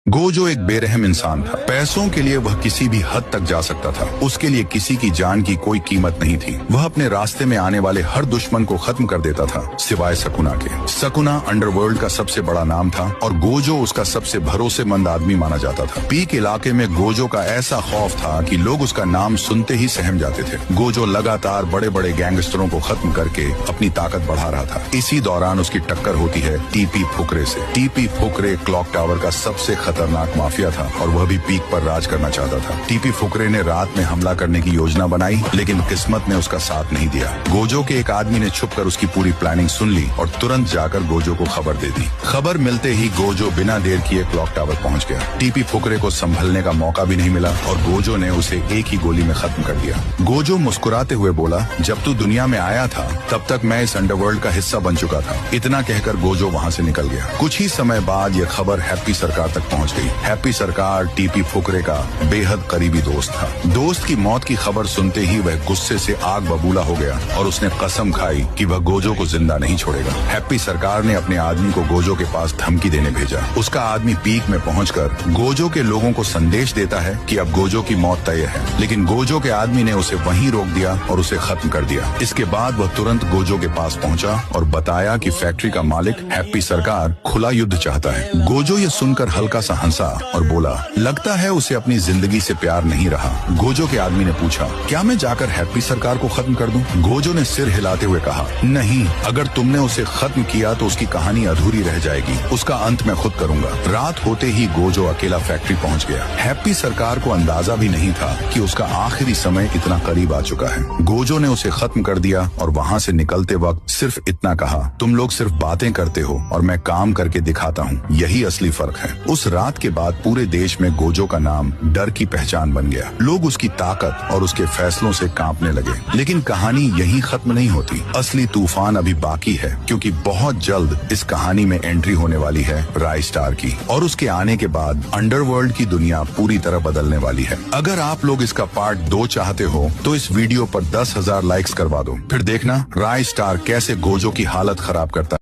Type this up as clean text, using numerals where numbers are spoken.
Gojo एक बेरहम इंसान था। पैसों के लिए वह किसी भी हद तक जा सकता था। उसके लिए किसी की जान की कोई कीमत नहीं थी। वह अपने रास्ते में आने वाले हर दुश्मन को खत्म कर देता था, सिवाय सकुना के। सकुना अंडरवर्ल्ड का सबसे बड़ा नाम था और गोजो उसका सबसे भरोसेमंद आदमी माना जाता था। पीक इलाके में गोजो का ऐसा खौफ था कि लोग उसका नाम सुनते ही सहम जाते थे। गोजो लगातार बड़े बड़े गैंगस्टरों को खत्म करके अपनी ताकत बढ़ा रहा था। इसी दौरान उसकी टक्कर होती है टीपी फुकरे से। टीपी फुकरे क्लॉक टावर का सबसे खतरनाक माफिया था और वह भी पीक पर राज करना चाहता था। टीपी फुकरे ने रात में हमला करने की योजना बनाई, लेकिन किस्मत ने उसका साथ नहीं दिया। गोजो के एक आदमी ने छुपकर उसकी पूरी प्लानिंग सुन ली और तुरंत जाकर गोजो को खबर दे दी। खबर मिलते ही गोजो बिना देर किए क्लॉक टावर पहुंच गया। टीपी फुकरे को संभलने का मौका भी नहीं मिला और गोजो ने उसे एक ही गोली में खत्म कर दिया। गोजो मुस्कुराते हुए बोला, जब तू दुनिया में आया था तब तक मैं इस अंडरवर्ल्ड का हिस्सा बन चुका था। इतना कहकर गोजो वहाँ से निकल गया। कुछ ही समय बाद यह खबर हैप्पी सरकार तक पहुंच गई। हैप्पी सरकार टीपी फुकरे का बेहद करीबी दोस्त था। दोस्त की मौत की खबर सुनते ही वह गुस्से से आग बबूला हो गया और उसने कसम खाई कि वह गोजो को जिंदा नहीं छोड़ेगा। हैप्पी सरकार ने अपने आदमी को गोजो के पास धमकी देने भेजा। उसका आदमी पीक में पहुंचकर गोजो के लोगों को संदेश देता है कि अब गोजो की मौत तय है, लेकिन गोजो के आदमी ने उसे वहीं रोक दिया और उसे खत्म कर दिया। इसके बाद वह तुरंत गोजो के पास पहुंचा और बताया कि फैक्ट्री का मालिक हैप्पी सरकार खुला युद्ध चाहता है। गोजो ये सुनकर हल्का सा हंसा और बोला, लगता है उसे अपनी जिंदगी से प्यार नहीं रहा। गोजो के आदमी ने पूछा, क्या मैं जाकर हैप्पी सरकार को खत्म कर दूं? गोजो ने सिर हिलाते हुए कहा, नहीं, अगर तुमने उसे खत्म किया तो उसकी कहानी अधूरी रह जाएगी। उसका अंत मैं खुद करूंगा। रात होते ही गोजो अकेला फैक्ट्री पहुंच गया। हैप्पी सरकार को अंदाजा भी नहीं था कि उसका आखिरी समय इतना करीब आ चुका है। गोजो ने उसे खत्म कर दिया और वहाँ से निकलते वक्त सिर्फ इतना कहा, तुम लोग सिर्फ बातें करते हो और मैं काम करके दिखाता हूँ, यही असली फर्क है। उस रात के बाद पूरे देश में गोजो का नाम डर की पहचान बन गया। लोग उसकी ताकत और उसके फैसलों से कांपने लगे। लेकिन कहानी यहीं खत्म नहीं होती। असली तूफान अभी बाकी है, क्योंकि बहुत जल्द इस कहानी में एंट्री होने वाली है राइस्टार की, और उसके आने के बाद अंडरवर्ल्ड की दुनिया पूरी तरह बदलने वाली है। अगर आप लोग इसका पार्ट 2 चाहते हो तो इस वीडियो पर 10,000 लाइक्स करवा दो। फिर देखना राइस्टार कैसे गोजो की हालत खराब करता